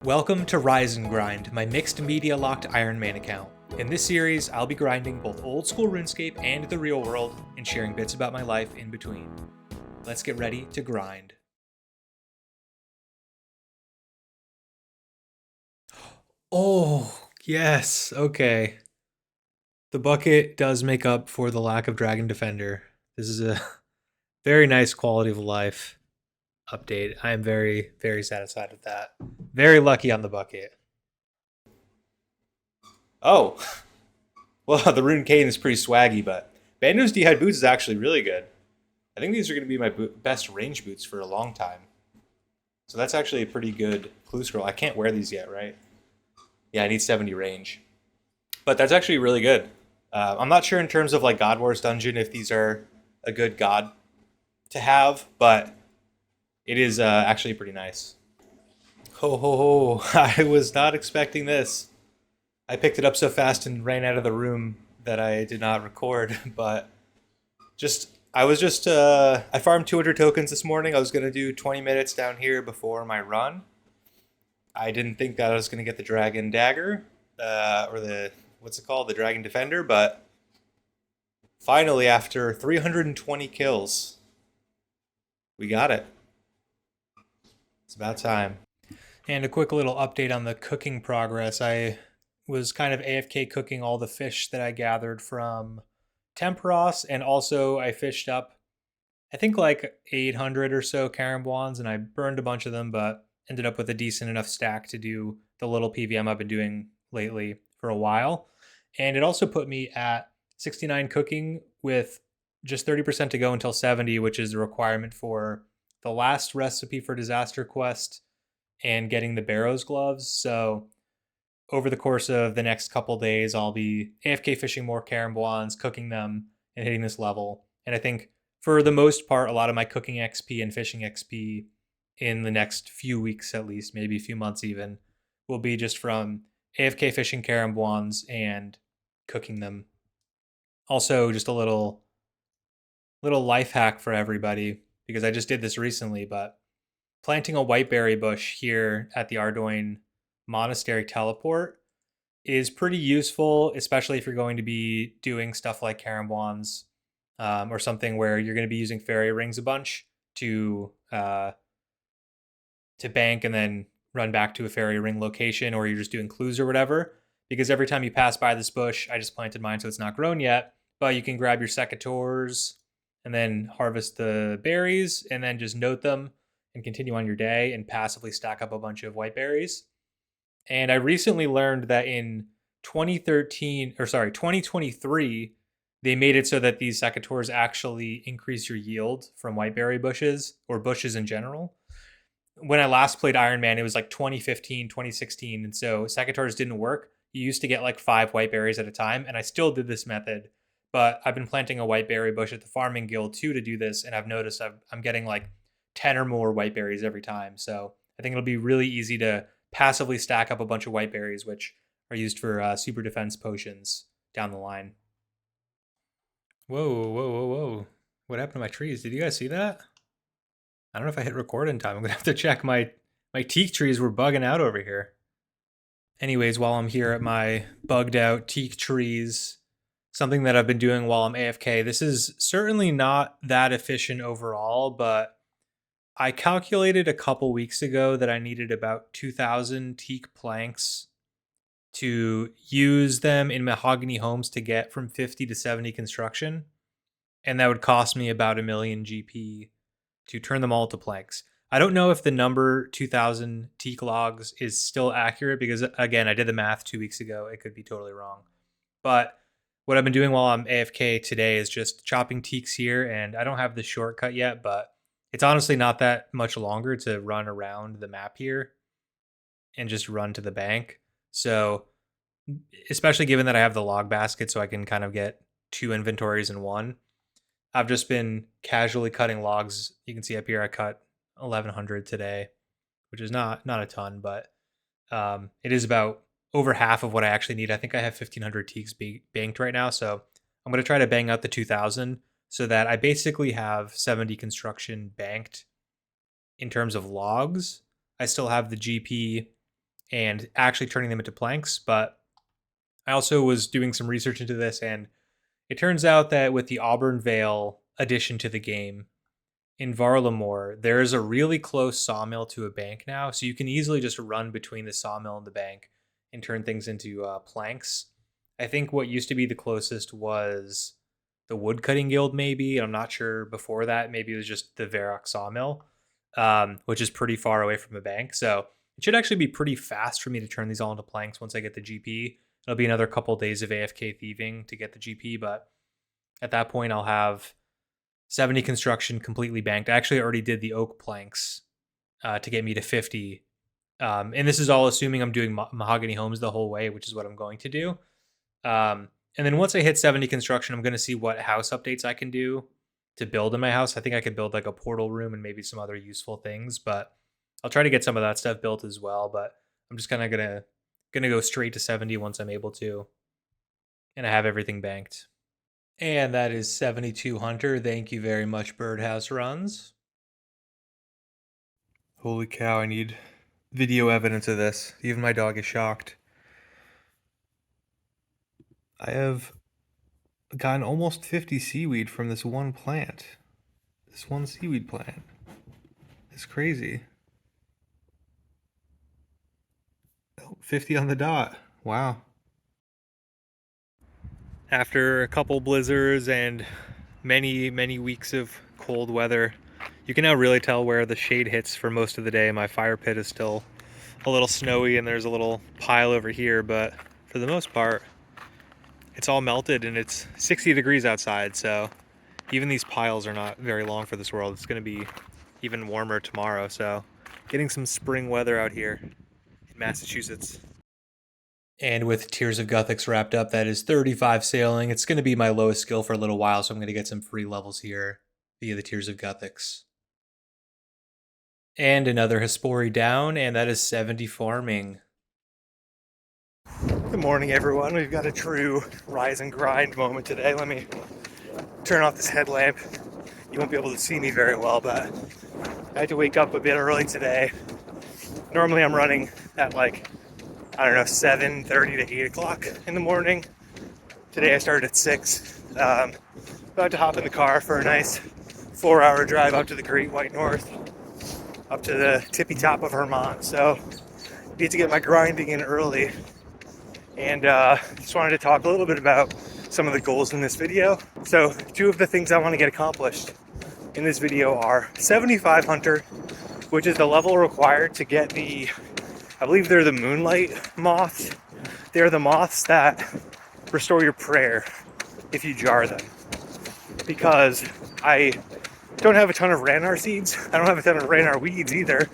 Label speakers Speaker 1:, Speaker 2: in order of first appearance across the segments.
Speaker 1: Welcome to Rise and Grind, my mixed media locked Ironman account. In this series, I'll be grinding both old school RuneScape and the real world and sharing bits about my life in between. Let's get ready to grind. Oh, yes, okay. The bucket does make up for the lack of Dragon Defender. This is a very nice quality of life update. I am very, very satisfied with that. Very lucky on the bucket. Oh, well, the Rune Cane is pretty swaggy, but Bando's D-Hide Boots is actually really good. I think these are going to be my best range boots for a long time. So that's actually a pretty good clue scroll. I can't wear these yet, right? Yeah, I need 70 range. But that's actually really good. I'm not sure in terms of like God Wars Dungeon if these are a good god to have, but it is actually pretty nice. Ho ho ho, I was not expecting this. I picked it up so fast and ran out of the room that I did not record, but I farmed 200 tokens this morning. I was going to do 20 minutes down here before my run. I didn't think that I was going to get the Dragon Dagger, what's it called? The Dragon Defender, but finally, after 320 kills, we got it. It's about time. And a quick little update on the cooking progress. I was kind of AFK cooking all the fish that I gathered from Temperos, and also I fished up, I think like 800 or so Karambwans, and I burned a bunch of them, but ended up with a decent enough stack to do the little PVM I've been doing lately for a while. And it also put me at 69 cooking with just 30% to go until 70, which is the requirement for the last recipe for Disaster Quest and getting the Barrows gloves. So over the course of the next couple days, I'll be AFK fishing more Karambwans, cooking them, and hitting this level. And I think for the most part, a lot of my cooking XP and fishing XP in the next few weeks at least, maybe a few months even, will be just from AFK fishing Karambwans and cooking them. Also, just a little life hack for everybody, because I just did this recently, but planting a whiteberry bush here at the Ardoin Monastery teleport is pretty useful, especially if you're going to be doing stuff like Karambwans or something where you're going to be using fairy rings a bunch to bank and then run back to a fairy ring location, or you're just doing clues or whatever. Because every time you pass by this bush, I just planted mine so it's not grown yet, but you can grab your secateurs and then harvest the berries and then just note them and continue on your day and passively stack up a bunch of white berries. And I recently learned that in 2023, they made it so that these secateurs actually increase your yield from whiteberry bushes or bushes in general. When I last played Ironman, it was like 2015, 2016. And so secateurs didn't work. You used to get like 5 whiteberries at a time. And I still did this method, but I've been planting a whiteberry bush at the farming guild too to do this. And I've noticed I'm getting like 10 or more whiteberries every time. So I think it'll be really easy to passively stack up a bunch of whiteberries, which are used for super defense potions down the line. Whoa, whoa, whoa, whoa. What happened to my trees? Did you guys see that? I don't know if I hit record in time. I'm going to have to check. My teak trees were bugging out over here. Anyways, while I'm here at my bugged out teak trees, something that I've been doing while I'm AFK, this is certainly not that efficient overall, but I calculated a couple weeks ago that I needed about 2,000 teak planks to use them in mahogany homes to get from 50 to 70 construction. And that would cost me about 1 million GP to turn them all to planks. I don't know if the number 2,000 teak logs is still accurate because, again, I did the math 2 weeks ago. It could be totally wrong. But what I've been doing while I'm AFK today is just chopping teaks here, and I don't have the shortcut yet, but it's honestly not that much longer to run around the map here and just run to the bank. So, especially given that I have the log basket so I can kind of get 2 inventories in one, I've just been casually cutting logs. You can see up here I cut 1,100 today, which is not a ton, but it is about over half of what I actually need. I think I have 1,500 teaks banked right now, so I'm going to try to bang out the 2,000 so that I basically have 70 construction banked in terms of logs. I still have the GP and actually turning them into planks. But I also was doing some research into this, and it turns out that with the Auburn Vale addition to the game in Varlamore, there is a really close sawmill to a bank now, so you can easily just run between the sawmill and the bank and turn things into planks. I think what used to be the closest was the Woodcutting Guild, maybe. I'm not sure before that. Maybe it was just the Varrock Sawmill, which is pretty far away from a bank. So it should actually be pretty fast for me to turn these all into planks once I get the GP. It'll be another couple days of AFK thieving to get the GP, but at that point I'll have 70 construction completely banked. I actually already did the oak planks to get me to 50. And this is all assuming I'm doing mahogany homes the whole way, which is what I'm going to do. And then once I hit 70 construction, I'm going to see what house updates I can do to build in my house. I think I could build like a portal room and maybe some other useful things, but I'll try to get some of that stuff built as well. But I'm just kind of gonna go straight to 70 once I'm able to, and I have everything banked. And that is 72 Hunter. Thank you very much, Birdhouse Runs. Holy cow, I need video evidence of this. Even my dog is shocked. I have gotten almost 50 seaweed from this one plant. This one seaweed plant. It's crazy. 50 on the dot. Wow. After a couple blizzards and many weeks of cold weather, you can now really tell where the shade hits for most of the day. My fire pit is still a little snowy and there's a little pile over here, but for the most part, it's all melted and it's 60 degrees outside, so even these piles are not very long for this world. It's going to be even warmer tomorrow, so getting some spring weather out here in Massachusetts. And with Tears of Guthix wrapped up, that is 35 sailing. It's going to be my lowest skill for a little while, so I'm going to get some free levels here via the Tears of Guthix. And another Hespori down, and that is 70 farming. Good morning, everyone. We've got a true rise and grind moment today. Let me turn off this headlamp. You won't be able to see me very well, but I had to wake up a bit early today. Normally I'm running at 7:30 to 8 o'clock in the morning. Today I started at 6. About to hop in the car for a nice 4-hour drive out to the Great White North, up to the tippy top of Vermont. So need to get my grinding in early. And just wanted to talk a little bit about some of the goals in this video. So 2 of the things I want to get accomplished in this video are 75 Hunter, which is the level required to get I believe they're the moonlight moths. They're the moths that restore your prayer if you jar them. Because I don't have a ton of Ranar seeds. I don't have a ton of Ranar weeds either.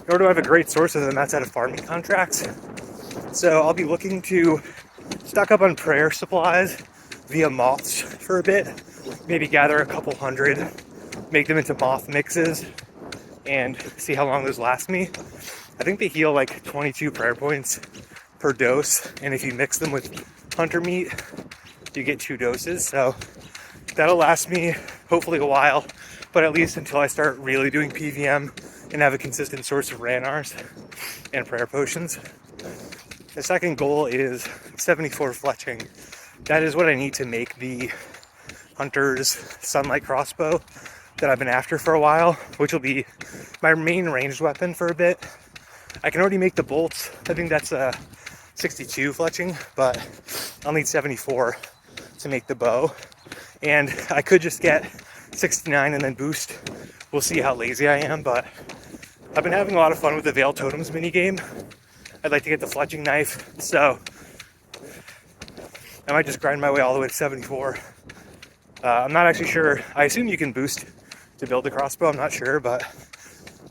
Speaker 1: Nor do I have a great source of them outside of farming contracts. So I'll be looking to stock up on prayer supplies via moths for a bit. Maybe gather a couple hundred, make them into moth mixes, and see how long those last me. I think they heal 22 prayer points per dose, and if you mix them with hunter meat, you get 2 doses. So that'll last me hopefully a while, but at least until I start really doing PVM and have a consistent source of Ranars and prayer potions. The second goal is 74 fletching. That is what I need to make the Hunter's Sunlight Crossbow that I've been after for a while, which will be my main ranged weapon for a bit. I can already make the bolts. I think that's 62 fletching, but I'll need 74 to make the bow. And I could just get 69 and then boost. We'll see how lazy I am, but I've been having a lot of fun with the Veil Totems minigame. I'd like to get the fletching knife, so I might just grind my way all the way to 74. I'm not actually sure. I assume you can boost to build the crossbow. I'm not sure, but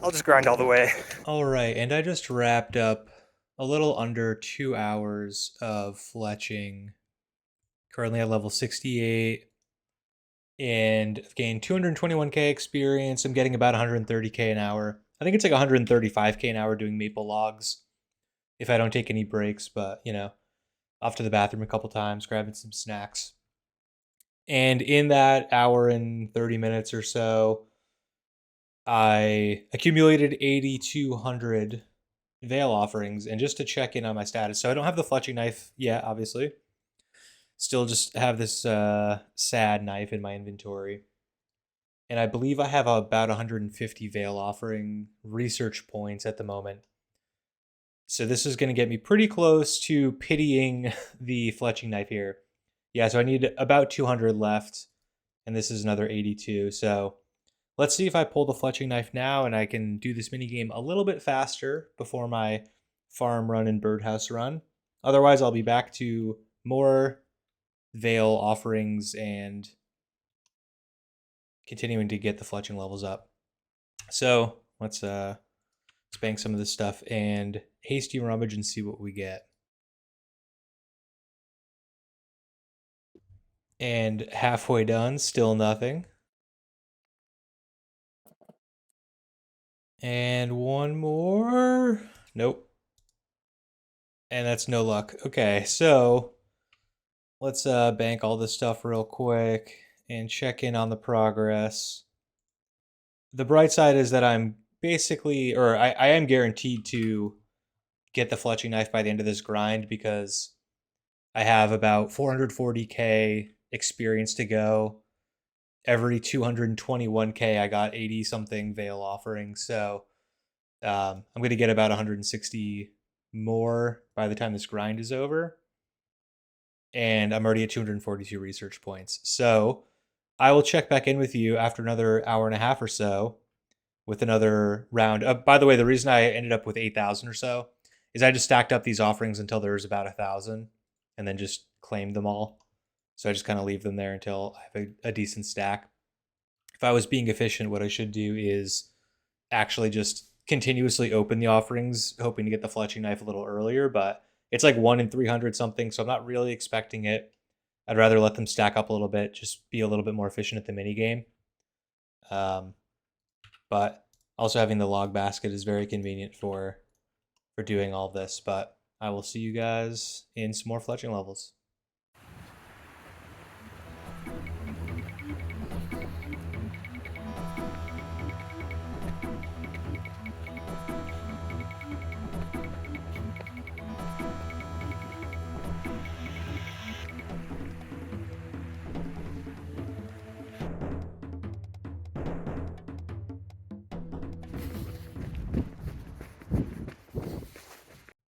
Speaker 1: I'll just grind all the way. All right, and I just wrapped up a little under 2 hours of fletching. Currently at level 68, and I've gained 221k experience. I'm getting about 130k an hour. I think it's 135k an hour doing maple logs if I don't take any breaks, but off to the bathroom a couple times, grabbing some snacks. And in that hour and 30 minutes or so, I accumulated 8,200 veil offerings and just to check in on my status. So I don't have the fletching knife yet, obviously. Still just have this sad knife in my inventory. And I believe I have about 150 veil offering research points at the moment. So this is going to get me pretty close to pitying the fletching knife here. Yeah, so I need about 200 left, and this is another 82. So let's see if I pull the fletching knife now and I can do this mini game a little bit faster before my farm run and birdhouse run. Otherwise, I'll be back to more veil offerings and continuing to get the fletching levels up. So let's bank some of this stuff and hasty rummage and see what we get. And halfway done, still nothing. And one more. Nope. And that's no luck. Okay, so let's bank all this stuff real quick and check in on the progress. The bright side is that I'm basically, or I am guaranteed to get the fletching knife by the end of this grind because I have about 440k experience to go. Every 221k, I got 80 something veil offerings. So I'm going to get about 160 more by the time this grind is over. And I'm already at 242 research points. So I will check back in with you after another hour and a half or so with another round. By the way, the reason I ended up with 8,000 or so is I just stacked up these offerings until there was about 1,000 and then just claimed them all. So I just kind of leave them there until I have a decent stack. If I was being efficient, what I should do is actually just continuously open the offerings, hoping to get the fletching knife a little earlier, but it's like 1 in 300 something, so I'm not really expecting it. I'd rather let them stack up a little bit, just be a little bit more efficient at the mini game. But also having the log basket is very convenient for doing all this. But I will see you guys in some more fletching levels.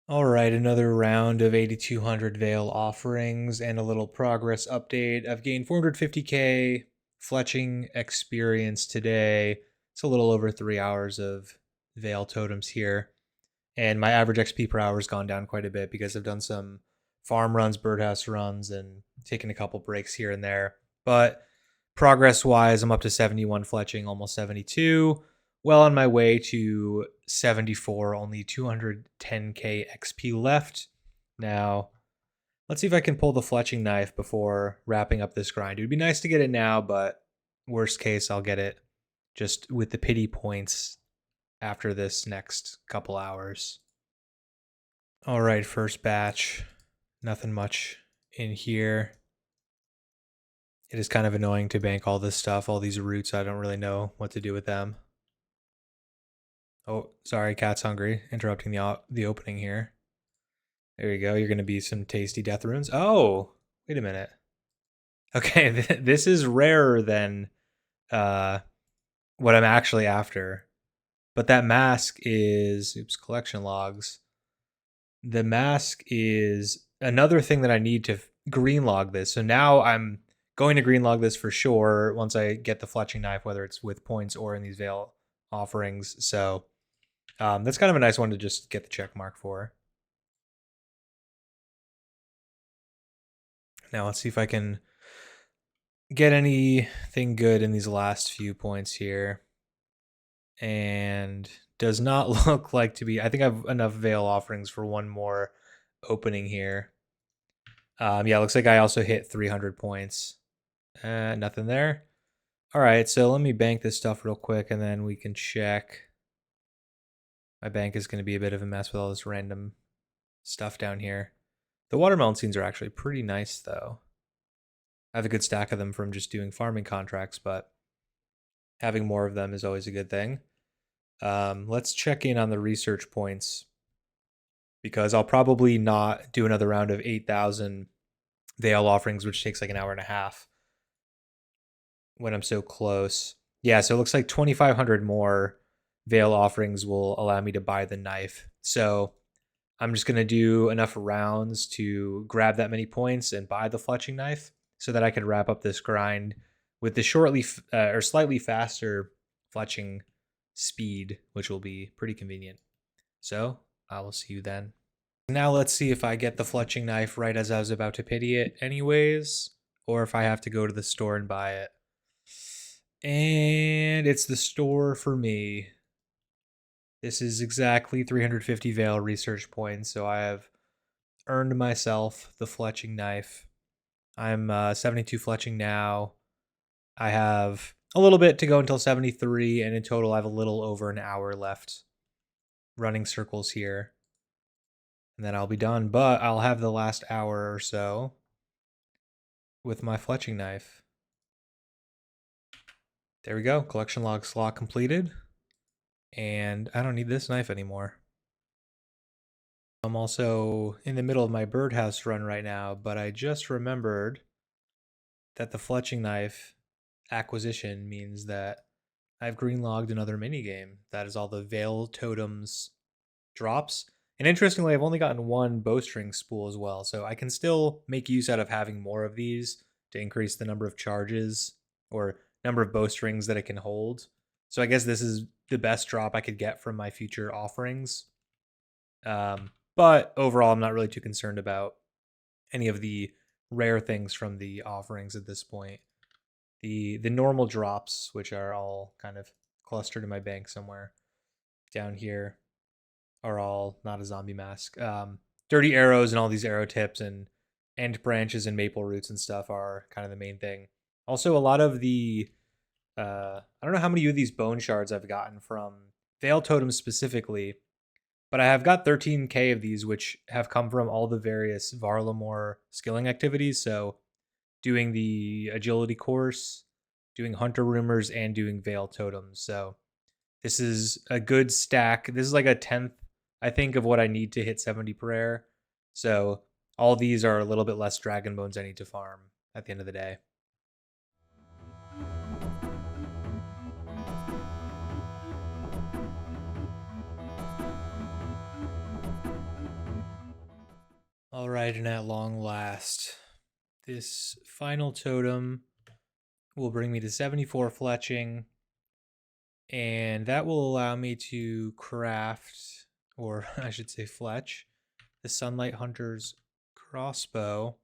Speaker 1: All right, another round of 8,200 veil offerings and a little progress update. I've gained 450k fletching experience today. It's a little over 3 hours of veil totems here. And my average XP per hour has gone down quite a bit because I've done some farm runs, birdhouse runs, and taken a couple breaks here and there. But progress wise, I'm up to 71 fletching, almost 72. Well on my way to 74, only 210k XP left. Now, let's see if I can pull the fletching knife before wrapping up this grind. It would be nice to get it now, but worst case, I'll get it just with the pity points after this next couple hours. All right, first batch. Nothing much in here. It is kind of annoying to bank all this stuff, all these roots. I don't really know what to do with them. Oh, sorry, cat's hungry. Interrupting the opening here. There you go. You're going to be some tasty death runes. Oh, wait a minute. Okay, this is rarer than what I'm actually after. But that mask is, oops, collection logs. The mask is another thing that I need to green log this. So now I'm going to green log this for sure once I get the fletching knife, whether it's with points or in these veil offerings. So that's kind of a nice one to just get the check mark for. Now let's see if I can get anything good in these last few points here. And does not look like to be. I think I have enough veil offerings for one more opening here. Yeah, looks like I also hit 300 points. Nothing there. All right, so let me bank this stuff real quick and then we can check. My bank is going to be a bit of a mess with all this random stuff down here. The watermelon seeds are actually pretty nice though. I have a good stack of them from just doing farming contracts, but having more of them is always a good thing. Let's check in on the research points because I'll probably not do another round of 8,000 Veil offerings, which takes like an hour and a half when I'm so close. Yeah, so it looks like 2,500 more Veil offerings will allow me to buy the knife. So I'm just going to do enough rounds to grab that many points and buy the fletching knife so that I can wrap up this grind with the shortly or slightly faster fletching speed, which will be pretty convenient. So I will see you then. Now let's see if I get the fletching knife right as I was about to pity it anyways, or if I have to go to the store and buy it. And it's the store for me. This is exactly 350 Veil research points, so I have earned myself the fletching knife. I'm 72 fletching now. I have a little bit to go until 73, and in total I have a little over an hour left running circles here. And then I'll be done, but I'll have the last hour or so with my fletching knife. There we go. Collection log slot completed. And I don't need this knife anymore. I'm also in the middle of my birdhouse run right now, but I just remembered that the fletching knife acquisition means that I've green logged another minigame. That is all the Veil Totems drops. And interestingly, I've only gotten one bowstring spool as well, so I can still make use out of having more of these to increase the number of charges or number of bowstrings that it can hold. So I guess this is the best drop I could get from my future offerings. But overall, I'm not really too concerned about any of the rare things from the offerings at this point. The normal drops, which are all kind of clustered in my bank somewhere down here, are all not a zombie mask. Dirty arrows and all these arrow tips and end branches and maple roots and stuff are kind of the main thing. Also, a lot of the I don't know how many of these bone shards I've gotten from Veil Totems specifically, but I have got 13k of these, which have come from all the various Varlamore skilling activities. So doing the agility course, doing hunter rumors, and doing Veil Totems. So this is a good stack. This is like a 10th, I think, of what I need to hit 70 per air. So all these are a little bit less dragon bones I need to farm at the end of the day. All right, and at long last, this final totem will bring me to 74 fletching, and that will allow me to craft, or I should say fletch, the Sunlight Hunter's crossbow,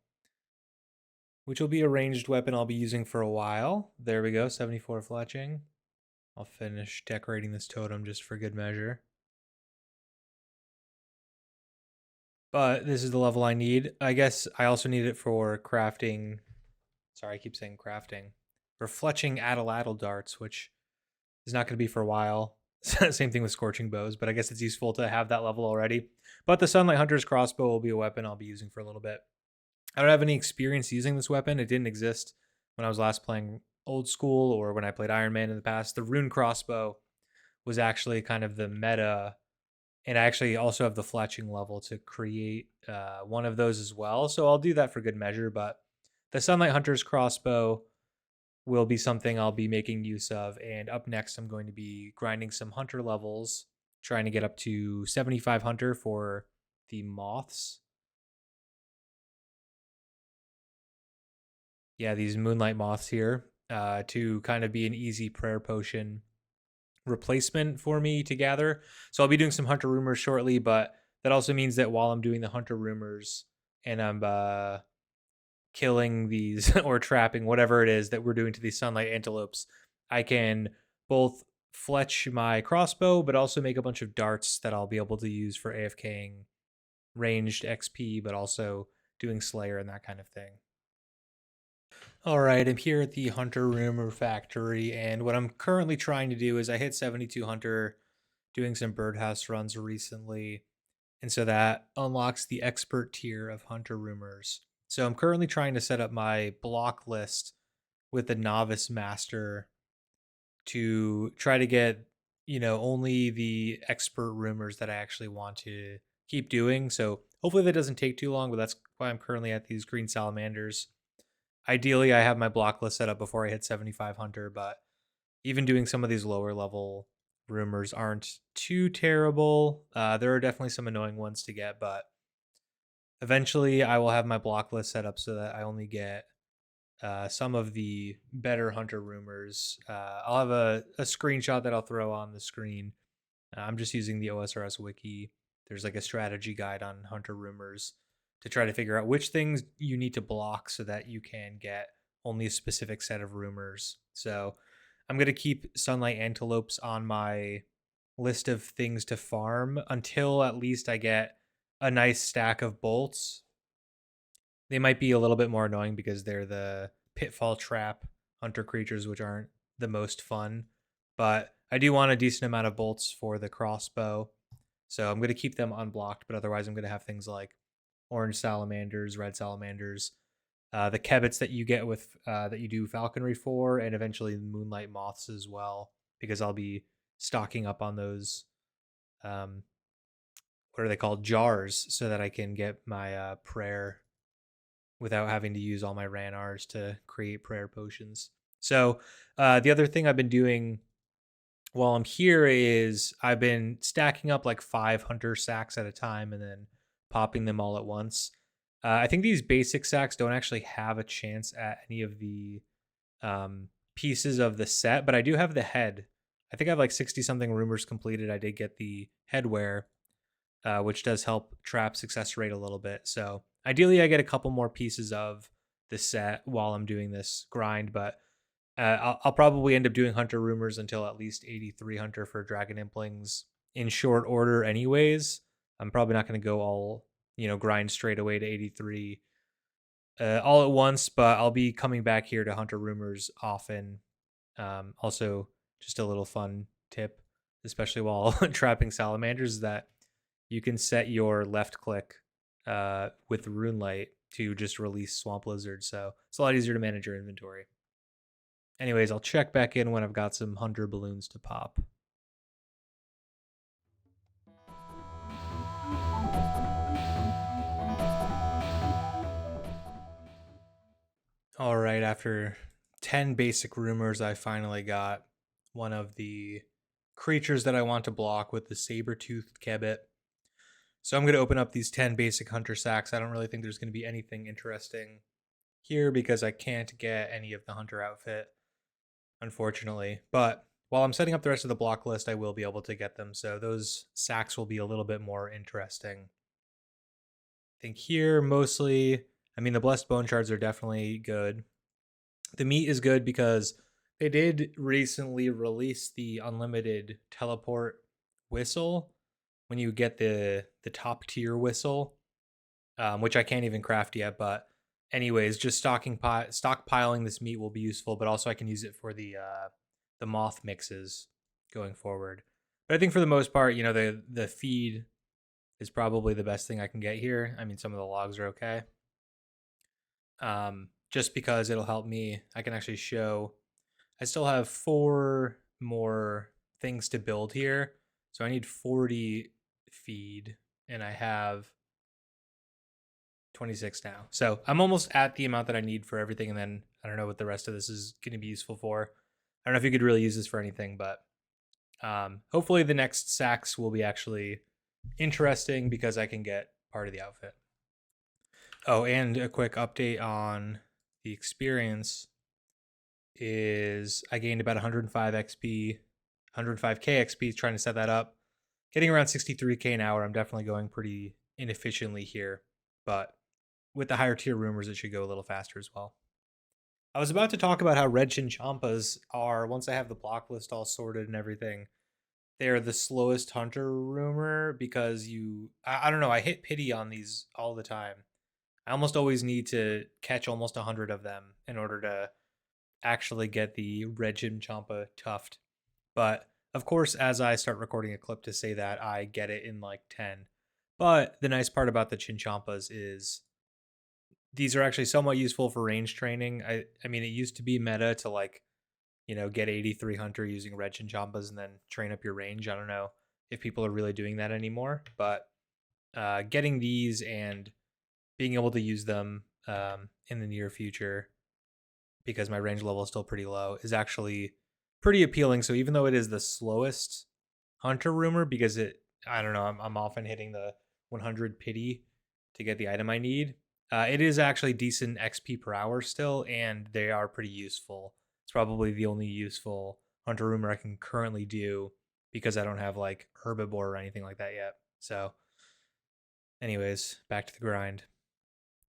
Speaker 1: which will be a ranged weapon I'll be using for a while. There we go, 74 fletching. I'll finish decorating this totem just for good measure. But this is the level I need. I guess I also need it for crafting. Sorry, I keep saying crafting. For fletching Atlatl darts, which is not going to be for a while. Same thing with scorching bows, but I guess it's useful to have that level already. But the Sunlight Hunter's crossbow will be a weapon I'll be using for a little bit. I don't have any experience using this weapon. It didn't exist when I was last playing old school or when I played Ironman in the past. The rune crossbow was actually kind of the meta, and I actually also have the fletching level to create one of those as well. So I'll do that for good measure, but the Sunlight Hunter's crossbow will be something I'll be making use of. And up next, I'm going to be grinding some hunter levels, trying to get up to 75 hunter for the moths. Yeah, these moonlight moths here to kind of be an easy prayer potion replacement for me to gather. So I'll be doing some hunter rumors shortly, but that also means that while I'm doing the hunter rumors and I'm killing these or trapping whatever it is that we're doing to these sunlight antelopes, I can both fletch my crossbow, but also make a bunch of darts that I'll be able to use for AFKing ranged XP, but also doing Slayer and that kind of thing. All right, I'm here at the Hunter Rumor Factory, and what I'm currently trying to do is I hit 72 Hunter doing some birdhouse runs recently, and so that unlocks the expert tier of Hunter Rumors. So I'm currently trying to set up my block list with the novice master to try to get, only the expert rumors that I actually want to keep doing. So hopefully that doesn't take too long, but that's why I'm currently at these green salamanders. Ideally, I have my block list set up before I hit 75 hunter, but even doing some of these lower level rumors aren't too terrible. There are definitely some annoying ones to get, but eventually I will have my block list set up so that I only get some of the better hunter rumors. I'll have a screenshot that I'll throw on the screen. I'm just using the OSRS wiki. There's like a strategy guide on hunter rumors to try to figure out which things you need to block so that you can get only a specific set of rumors. So I'm going to keep sunlight antelopes on my list of things to farm until at least I get a nice stack of bolts. They might be a little bit more annoying because they're the pitfall trap hunter creatures, which aren't the most fun. But I do want a decent amount of bolts for the crossbow. So I'm going to keep them unblocked, but otherwise I'm going to have things like orange salamanders, red salamanders, the kebits that you get with that you do falconry for, and eventually moonlight moths as well, because I'll be stocking up on those. What are they called? Jars, so that I can get my prayer without having to use all my ranars to create prayer potions. So the other thing I've been doing while I'm here is I've been stacking up like 5 hunter sacks at a time and then popping them all at once. I think these basic sacks don't actually have a chance at any of the pieces of the set, but I do have the head. I think I have like 60 something rumors completed. I did get the headwear, which does help trap success rate a little bit. So ideally, I get a couple more pieces of the set while I'm doing this grind, but I'll probably end up doing hunter rumors until at least 83 hunter for dragon implings in short order anyways. I'm probably not going to go all, grind straight away to 83 all at once, but I'll be coming back here to hunter rumors often. Also, just a little fun tip, especially while trapping salamanders, is that you can set your left click with Runelight to just release Swamp Lizard, so it's a lot easier to manage your inventory. Anyways, I'll check back in when I've got some hunter balloons to pop. All right, after 10 basic rumors, I finally got one of the creatures that I want to block with the saber-toothed kebbit. So I'm going to open up these 10 basic hunter sacks. I don't really think there's going to be anything interesting here because I can't get any of the hunter outfit, unfortunately. But while I'm setting up the rest of the block list, I will be able to get them. So those sacks will be a little bit more interesting. I think here mostly, the blessed bone shards are definitely good. The meat is good because they did recently release the unlimited teleport whistle when you get the top tier whistle, which I can't even craft yet. But anyways, just stockpiling this meat will be useful, but also I can use it for the moth mixes going forward. But I think for the most part, the feed is probably the best thing I can get here. Some of the logs are okay. Just because it'll help me. I can actually show I still have 4 more things to build here. So I need 40 feed and I have 26 now. So I'm almost at the amount that I need for everything. And then I don't know what the rest of this is going to be useful for. I don't know if you could really use this for anything, but hopefully the next sacks will be actually interesting because I can get part of the outfit. Oh, and a quick update on the experience is I gained about 105 XP, 105k XP trying to set that up. Getting around 63k an hour. I'm definitely going pretty inefficiently here, but with the higher tier rumors, it should go a little faster as well. I was about to talk about how red chinchampas are, once I have the block list all sorted and everything, they're the slowest hunter rumor because I don't know, I hit pity on these all the time. I almost always need to catch almost 100 of them in order to actually get the red chinchampa tuft. But of course, as I start recording a clip to say that, I get it in like 10. But the nice part about the chinchampas is these are actually somewhat useful for range training. I mean, it used to be meta to get 83 hunter using red chinchampas and then train up your range. I don't know if people are really doing that anymore, but getting these and being able to use them in the near future, because my range level is still pretty low, is actually pretty appealing. So even though it is the slowest hunter rumor, because I don't know, I'm often hitting the 100 pity to get the item I need. It is actually decent XP per hour still, and they are pretty useful. It's probably the only useful hunter rumor I can currently do, because I don't have like herbivore or anything like that yet. So anyways, back to the grind.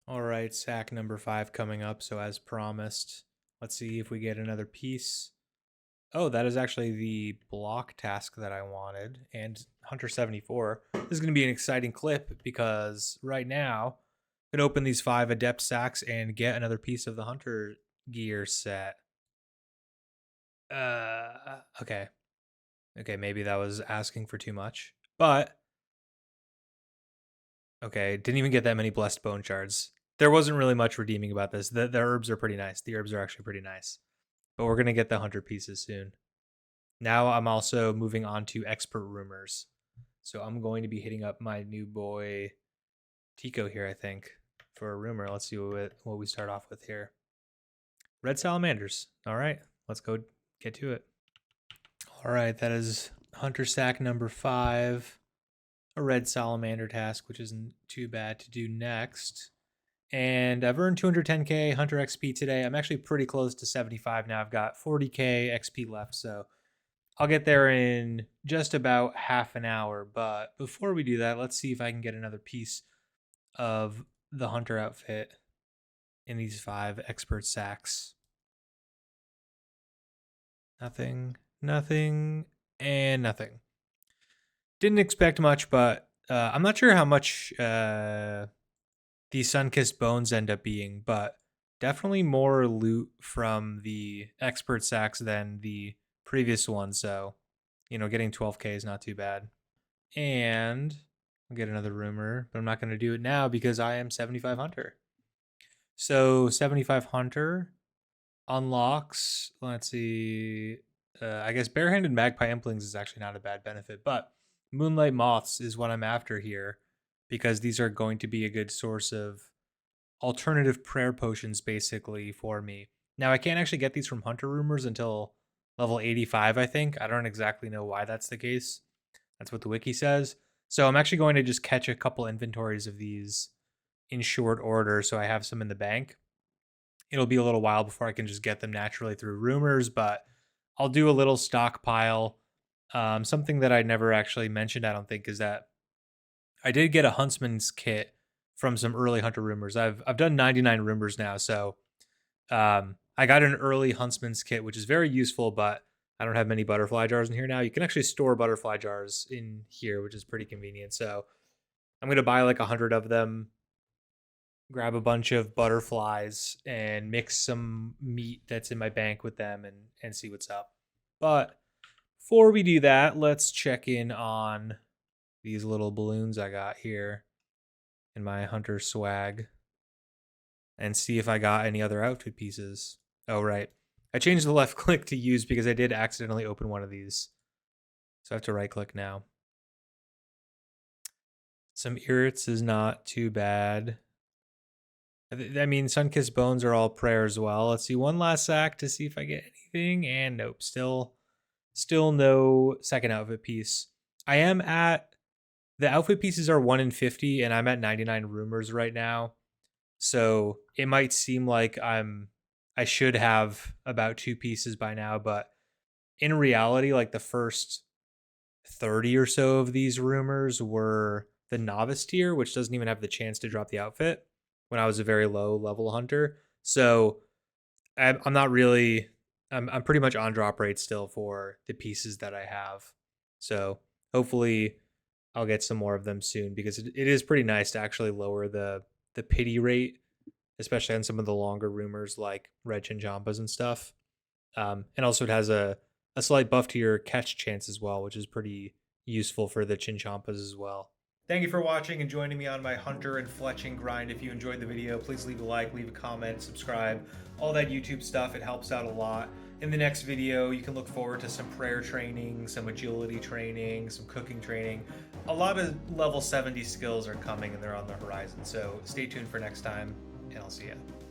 Speaker 1: All right, sack number 5 coming up. So as promised, let's see if we get another piece. Oh, that is actually the block task that I wanted, and Hunter 74. This is going to be an exciting clip, because right now I can open these 5 adept sacks and get another piece of the hunter gear set. Okay. Okay, maybe that was asking for too much, but okay, didn't even get that many blessed bone shards. There wasn't really much redeeming about this. The herbs are pretty nice. The herbs are actually pretty nice, but we're going to get the hunter pieces soon. Now I'm also moving on to expert rumors. So I'm going to be hitting up my new boy Tico here, I think, for a rumor. Let's see what we start off with here. Red salamanders. All right, let's go get to it. All right, that is hunter sack number 5. A red salamander task, which isn't too bad to do next. And I've earned 210k hunter XP today. I'm actually pretty close to 75 now. I've got 40k XP left, so I'll get there in just about half an hour. But before we do that, let's see if I can get another piece of the hunter outfit in these 5 expert sacks. Nothing, nothing, and nothing. Didn't expect much, but I'm not sure how much these sun-kissed bones end up being, but definitely more loot from the expert sacks than the previous one. So, getting 12k is not too bad. And I'll get another rumor, but I'm not going to do it now because I am 75 hunter. So 75 hunter unlocks, let's see, I guess barehanded magpie implings is actually not a bad benefit, but moonlight moths is what I'm after here, because these are going to be a good source of alternative prayer potions basically for me. Now I can't actually get these from hunter rumors until level 85, I think. I don't exactly know why that's the case. That's what the wiki says. So I'm actually going to just catch a couple inventories of these in short order, so I have some in the bank. It'll be a little while before I can just get them naturally through rumors, but I'll do a little stockpile. Something that I never actually mentioned, I don't think, is that I did get a huntsman's kit from some early hunter rumors. I've done 99 rumors now, so I got an early huntsman's kit, which is very useful, but I don't have many butterfly jars in here now. You can actually store butterfly jars in here, which is pretty convenient. So I'm going to buy like 100 of them, grab a bunch of butterflies, and mix some meat that's in my bank with them and see what's up. But before we do that, let's check in on these little balloons I got here in my hunter swag and see if I got any other outfit pieces. Oh, right. I changed the left click to use because I did accidentally open one of these. So I have to right click now. Some irrits is not too bad. I mean, sun-kissed bones are all prayer as well. Let's see, one last sack to see if I get anything. And nope, still no second outfit piece. I am at, the outfit pieces are 1 in 50, and I'm at 99 rumors right now. So it might seem like I should have about 2 pieces by now, but in reality, like the first 30 or so of these rumors were the novice tier, which doesn't even have the chance to drop the outfit when I was a very low level hunter. So I'm not really, I'm pretty much on drop rate still for the pieces that I have. So hopefully I'll get some more of them soon, because it is pretty nice to actually lower the pity rate, especially on some of the longer rumors like red chinchompas and stuff. And also it has a slight buff to your catch chance as well, which is pretty useful for the chinchompas as well. Thank you for watching and joining me on my hunter and fletching grind. If you enjoyed the video, please leave a like, leave a comment, subscribe, all that YouTube stuff. It helps out a lot. In the next video, you can look forward to some prayer training, some agility training, some cooking training. a lot of level 70 skills are coming and they're on the horizon. So stay tuned for next time, and I'll see you.